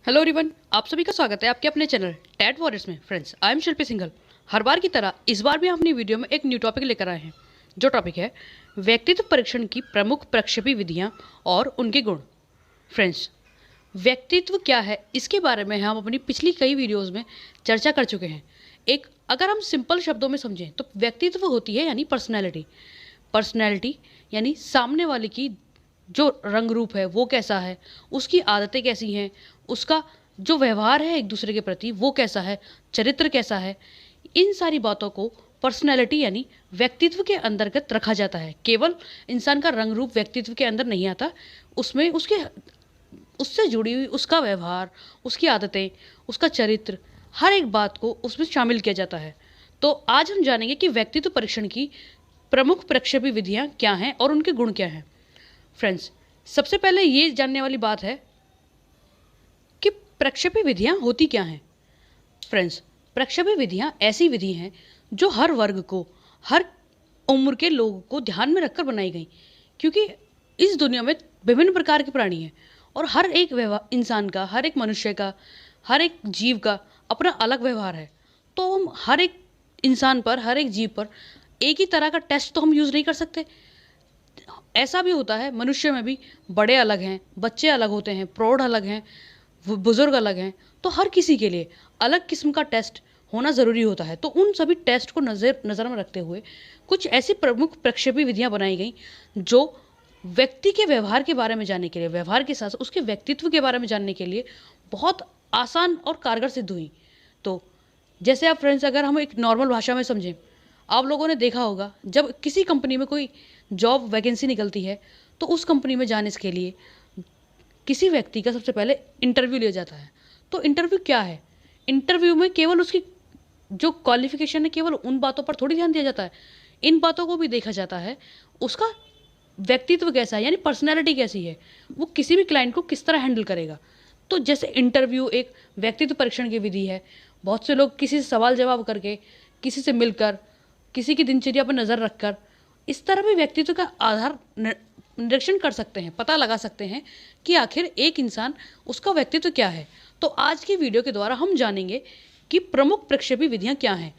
Hello everyone, आप सभी का स्वागत है आपके अपने चैनल टैट वॉरियर्स में। फ्रेंड्स, आई एम शिल्पी सिंघल। हर बार की तरह इस बार भी हम अपनी वीडियो में एक न्यू टॉपिक लेकर आए हैं, जो टॉपिक है व्यक्तित्व परीक्षण की प्रमुख प्रक्षेपी विधियां और उनके गुण। फ्रेंड्स, व्यक्तित्व क्या है इसके बारे में हम अपनी पिछली कई वीडियोस में चर्चा कर चुके हैं। अगर हम सिंपल शब्दों में समझें तो व्यक्तित्व होती है यानी पर्सनैलिटी। पर्सनैलिटी यानी सामने वाले की जो रंग रूप है वो कैसा है, उसकी आदतें कैसी हैं, उसका जो व्यवहार है एक दूसरे के प्रति वो कैसा है, चरित्र कैसा है। इन सारी बातों को पर्सनैलिटी यानी व्यक्तित्व के अंतर्गत रखा जाता है। केवल इंसान का रंग रूप व्यक्तित्व के अंदर नहीं आता, उसमें उससे जुड़ी हुई उसका व्यवहार, उसकी आदतें, उसका चरित्र, हर एक बात को उसमें शामिल किया जाता है। तो आज हम जानेंगे कि व्यक्तित्व परीक्षण की प्रमुख प्रक्षेपी विधियां क्या हैं और उनके गुण क्या हैं। फ्रेंड्स, सबसे पहले ये जानने वाली बात है कि प्रक्षेपी विधियां होती क्या हैं। फ्रेंड्स, प्रक्षेपी विधियां ऐसी विधि हैं जो हर वर्ग को, हर उम्र के लोगों को ध्यान में रखकर बनाई गई, क्योंकि इस दुनिया में विभिन्न प्रकार के प्राणी हैं और हर एक इंसान का, हर एक मनुष्य का, हर एक जीव का अपना अलग व्यवहार है। तो हम हर एक इंसान पर, हर एक जीव पर एक ही तरह का टेस्ट तो हम यूज़ नहीं कर सकते। ऐसा भी होता है, मनुष्य में भी बड़े अलग हैं, बच्चे अलग होते हैं, प्रौढ़ अलग हैं, बुजुर्ग अलग हैं। तो हर किसी के लिए अलग किस्म का टेस्ट होना ज़रूरी होता है। तो उन सभी टेस्ट को नज़र में रखते हुए कुछ ऐसी प्रमुख प्रक्षेपी विधियां बनाई गई जो व्यक्ति के व्यवहार के बारे में जानने के लिए, व्यवहार के साथ उसके व्यक्तित्व के बारे में जानने के लिए बहुत आसान और कारगर सिद्ध हुई। तो जैसे आप फ्रेंड्स, अगर हम एक नॉर्मल भाषा में समझें, आप लोगों ने देखा होगा जब किसी कंपनी में कोई जॉब वैकेंसी निकलती है तो उस कंपनी में जाने के लिए किसी व्यक्ति का सबसे पहले इंटरव्यू लिया जाता है। तो इंटरव्यू क्या है? इंटरव्यू में केवल उसकी जो क्वालिफिकेशन है, केवल उन बातों पर थोड़ी ध्यान दिया जाता है, इन बातों को भी देखा जाता है उसका व्यक्तित्व कैसा है, यानी पर्सनैलिटी कैसी है, वो किसी भी क्लाइंट को किस तरह हैंडल करेगा। तो जैसे इंटरव्यू एक व्यक्तित्व परीक्षण की विधि है। बहुत से लोग किसी से सवाल जवाब करके, किसी से मिलकर, किसी की दिनचर्या पर नज़र रखकर इस तरह भी व्यक्तित्व का आधार निरीक्षण कर सकते हैं, पता लगा सकते हैं कि आखिर एक इंसान, उसका व्यक्तित्व क्या है। तो आज की वीडियो के द्वारा हम जानेंगे कि प्रमुख प्रक्षेपी विधियां क्या हैं।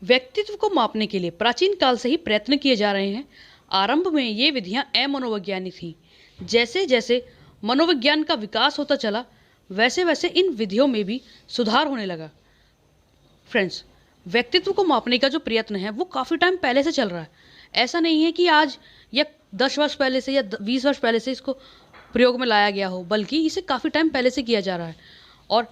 व्यक्तित्व को मापने के लिए प्राचीन काल से ही प्रयत्न किए जा रहे हैं। आरंभ में ये विधियां अमनोवैज्ञानिक थी। जैसे जैसे मनोविज्ञान का विकास होता चला, वैसे वैसे इन विधियों में भी सुधार होने लगा। फ्रेंड्स, व्यक्तित्व को मापने का जो प्रयत्न है वो काफ़ी टाइम पहले से चल रहा है। ऐसा नहीं है कि आज या 10 वर्ष पहले से या 20 वर्ष पहले से इसको प्रयोग में लाया गया हो, बल्कि इसे काफ़ी टाइम पहले से किया जा रहा है। और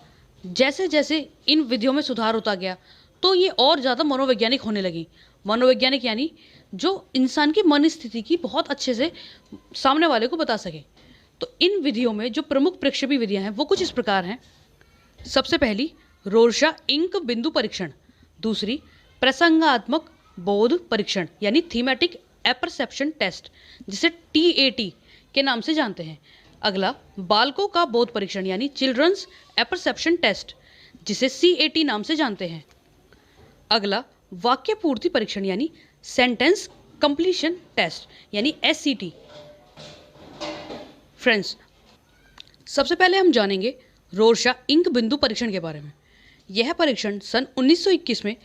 जैसे जैसे इन विधियों में सुधार होता गया तो ये और ज़्यादा मनोवैज्ञानिक होने लगी। मनोवैज्ञानिक यानी जो इंसान की मन स्थिति की बहुत अच्छे से सामने वाले को बता सके। तो इन विधियों में जो प्रमुख प्रक्षेपी विधियाँ हैं वो कुछ इस प्रकार हैं। सबसे पहली, रोर्शा इंक बिंदु परीक्षण। दूसरी, प्रसंगात्मक बोध परीक्षण यानी थीमेटिक एपरसेप्शन टेस्ट, जिसे TAT के नाम से जानते हैं। अगला, बालकों का बोध परीक्षण यानी चिल्ड्रंस एपरसेप्शन टेस्ट, जिसे CAT नाम से जानते हैं। अगला, वाक्य पूर्ति परीक्षण यानी सेंटेंस कंप्लीशन टेस्ट यानी SCT। फ्रेंड्स, सबसे पहले हम जानेंगे रोर्शा इंक बिंदु परीक्षण के बारे में। यह परीक्षण सन 1921 में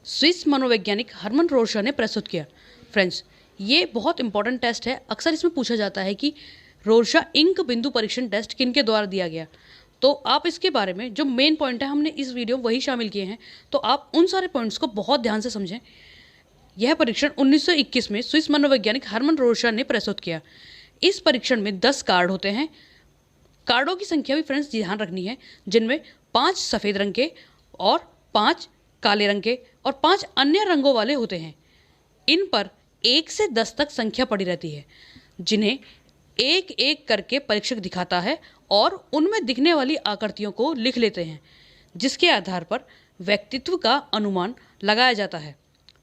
स्विस मनोवैज्ञानिक हरमन रोर्शा ने प्रस्तुत किया। फ्रेंड्स, ये बहुत इंपॉर्टेंट टेस्ट है। अक्सर इसमें पूछा जाता है कि रोर्शा इंक बिंदु परीक्षण टेस्ट किनके द्वारा दिया गया। तो आप इसके बारे में जो मेन पॉइंट है हमने इस वीडियो में वही शामिल किए हैं, तो आप उन सारे पॉइंट्स को बहुत ध्यान से समझें। यह परीक्षण 1921 में स्विस मनोवैज्ञानिक हरमन रोर्शा ने प्रस्तुत किया। इस परीक्षण में 10 कार्ड होते हैं। कार्डों की संख्या भी फ्रेंड्स ध्यान रखनी है, जिनमें 5 सफ़ेद रंग के और 5 काले रंग के और 5 अन्य रंगों वाले होते हैं। इन पर 1 से 10 तक संख्या पड़ी रहती है, जिन्हें एक एक करके परीक्षक दिखाता है और उनमें दिखने वाली आकृतियों को लिख लेते हैं, जिसके आधार पर व्यक्तित्व का अनुमान लगाया जाता है।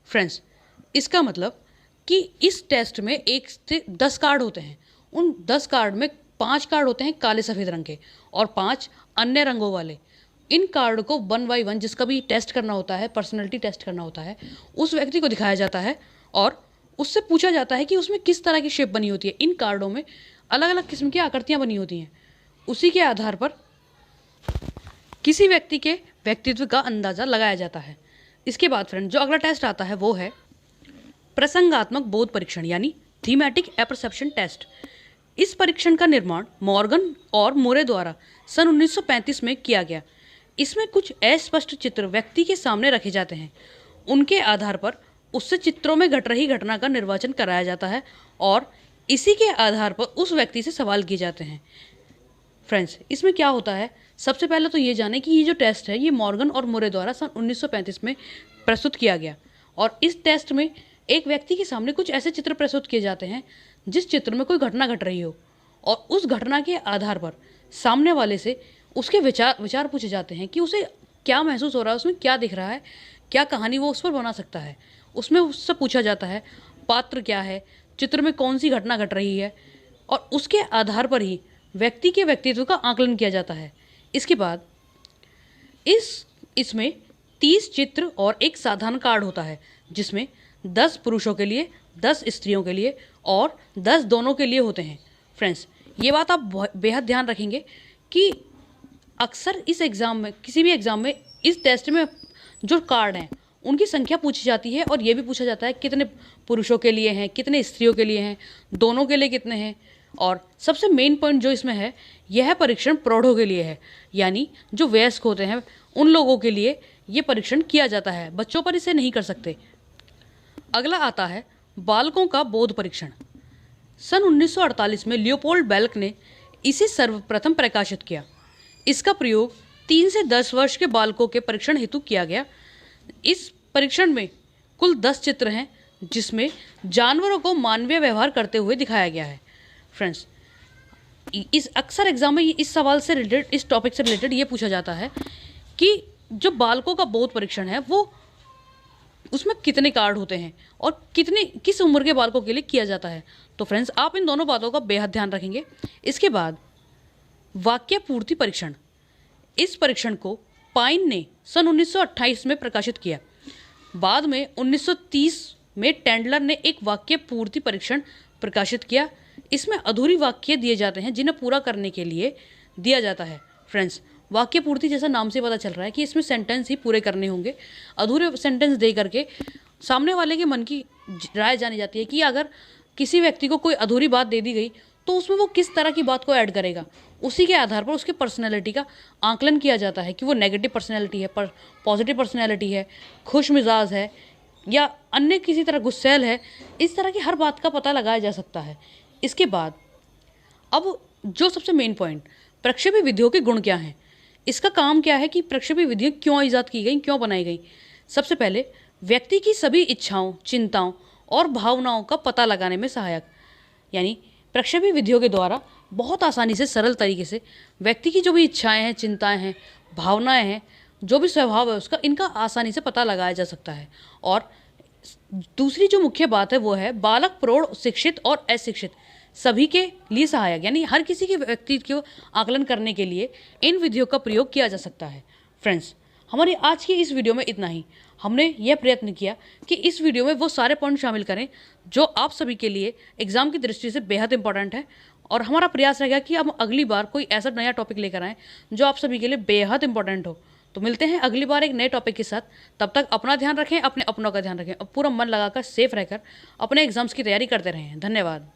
फ्रेंड्स, इसका मतलब कि इस टेस्ट में 1 से 10 कार्ड होते हैं। उन 10 कार्ड में 5 कार्ड होते हैं काले सफ़ेद रंग के और 5 अन्य रंगों वाले। इन कार्ड को 1 बाय 1 जिसका भी टेस्ट करना होता है, पर्सनैलिटी टेस्ट करना होता है, उस व्यक्ति को दिखाया जाता है और उससे पूछा जाता है कि उसमें किस तरह की शेप बनी होती है। इन कार्डों में अलग अलग किस्म की आकृतियाँ बनी होती हैं। उसी के आधार पर किसी व्यक्ति के व्यक्तित्व का अंदाज़ा लगाया जाता है। इसके बाद फ्रेंड जो अगला टेस्ट आता है वो है प्रसंगात्मक बोध परीक्षण यानी थीमेटिक एपरसेप्शन टेस्ट। इस परीक्षण का निर्माण मॉर्गन और मोरे द्वारा सन 1935 में किया गया। इसमें कुछ अस्पष्ट चित्र व्यक्ति के सामने रखे जाते हैं। उनके आधार पर उससे चित्रों में घट रही घटना का निर्वाचन कराया जाता है और इसी के आधार पर उस व्यक्ति से सवाल किए जाते हैं। फ्रेंड्स, इसमें क्या होता है, सबसे पहले तो ये जाने कि ये जो टेस्ट है ये मॉर्गन और मोरे द्वारा सन 1935 में प्रस्तुत किया गया और इस टेस्ट में एक व्यक्ति के सामने कुछ ऐसे चित्र प्रस्तुत किए जाते हैं जिस चित्र में कोई घटना घट रही हो और उस घटना के आधार पर सामने वाले से उसके विचार पूछे जाते हैं कि उसे क्या महसूस हो रहा है, उसमें क्या दिख रहा है, क्या कहानी वो उस पर बना सकता है। उसमें उससे पूछा जाता है पात्र क्या है, चित्र में कौन सी घटना घट रही है और उसके आधार पर ही व्यक्ति के व्यक्तित्व का आकलन किया जाता है। इसके बाद इसमें 30 चित्र और एक साधारण कार्ड होता है जिसमें 10 पुरुषों के लिए, 10 स्त्रियों के लिए और 10 दोनों के लिए होते हैं। फ्रेंड्स, ये बात आप बेहद ध्यान रखेंगे कि अक्सर इस एग्ज़ाम में, किसी भी एग्ज़ाम में, इस टेस्ट में जो कार्ड हैं उनकी संख्या पूछी जाती है और ये भी पूछा जाता है कितने पुरुषों के लिए हैं, कितने स्त्रियों के लिए हैं, दोनों के लिए कितने हैं। और सबसे मेन पॉइंट जो इसमें है, यह परीक्षण प्रौढ़ों के लिए है, यानी जो वयस्क होते हैं उन लोगों के लिए ये परीक्षण किया जाता है, बच्चों पर इसे नहीं कर सकते। अगला आता है बालकों का बोध परीक्षण। सन 1948 में लियोपोल्ड बेल्क ने इसे सर्वप्रथम प्रकाशित किया। इसका प्रयोग 3 से 10 वर्ष के बालकों के परीक्षण हेतु किया गया। इस परीक्षण में कुल 10 चित्र हैं जिसमें जानवरों को मानवीय व्यवहार करते हुए दिखाया गया है। फ्रेंड्स, इस अक्सर एग्जाम में इस सवाल से रिलेटेड, इस टॉपिक से रिलेटेड ये पूछा जाता है कि जो बालकों का बोध परीक्षण है वो उसमें कितने कार्ड होते हैं और किस उम्र के बालकों के लिए किया जाता है। तो फ्रेंड्स, आप इन दोनों बातों का बेहद ध्यान रखेंगे। इसके बाद वाक्य पूर्ति परीक्षण। इस परीक्षण को पाइन ने सन 1928 में प्रकाशित किया। बाद में 1930 में टेंडलर ने एक वाक्य पूर्ति परीक्षण प्रकाशित किया। इसमें अधूरी वाक्य दिए जाते हैं जिन्हें पूरा करने के लिए दिया जाता है। फ्रेंड्स, वाक्य पूर्ति जैसा नाम से पता चल रहा है कि इसमें सेंटेंस ही पूरे करने होंगे। अधूरे सेंटेंस दे करके सामने वाले के मन की राय जानी जाती है कि अगर किसी व्यक्ति को कोई अधूरी बात दे दी गई तो उसमें वो किस तरह की बात को ऐड करेगा। उसी के आधार पर उसके पर्सनैलिटी का आकलन किया जाता है कि वो नेगेटिव पर्सनैलिटी है, पॉजिटिव पर्सनैलिटी है, खुश मिजाज है या अन्य किसी तरह गुस्सैल है। इस तरह की हर बात का पता लगाया जा सकता है। इसके बाद अब जो सबसे मेन पॉइंट, प्रक्षेपी विधियों के गुण क्या हैं, इसका काम क्या है कि प्रक्षेपी विधियाँ क्यों ईजाद की गई, क्यों बनाई गई। सबसे पहले व्यक्ति की सभी इच्छाओं, चिंताओं और भावनाओं का पता लगाने में सहायक, यानी प्रक्षेपी विधियों के द्वारा बहुत आसानी से, सरल तरीके से व्यक्ति की जो भी इच्छाएं हैं, चिंताएं हैं, भावनाएं हैं, जो भी स्वभाव है उसका, इनका आसानी से पता लगाया जा सकता है। और दूसरी जो मुख्य बात है वो है बालक, प्रौढ़, शिक्षित और अशिक्षित सभी के लिए सहायक, यानी हर किसी के व्यक्तित्व को आकलन करने के लिए इन विधियों का प्रयोग किया जा सकता है। फ्रेंड्स, हमारी आज की इस वीडियो में इतना ही। हमने यह प्रयत्न किया कि इस वीडियो में वो सारे पॉइंट शामिल करें जो आप सभी के लिए एग्ज़ाम की दृष्टि से बेहद इंपॉर्टेंट है और हमारा प्रयास रहेगा कि हम अगली बार कोई ऐसा नया टॉपिक लेकर आएँ जो आप सभी के लिए बेहद इंपॉर्टेंट हो। तो मिलते हैं अगली बार एक नए टॉपिक के साथ। तब तक अपना ध्यान रखें, अपने अपनों का ध्यान रखें और पूरा मन लगाकर, सेफ रहकर अपने एग्जाम्स की तैयारी करते रहें। धन्यवाद।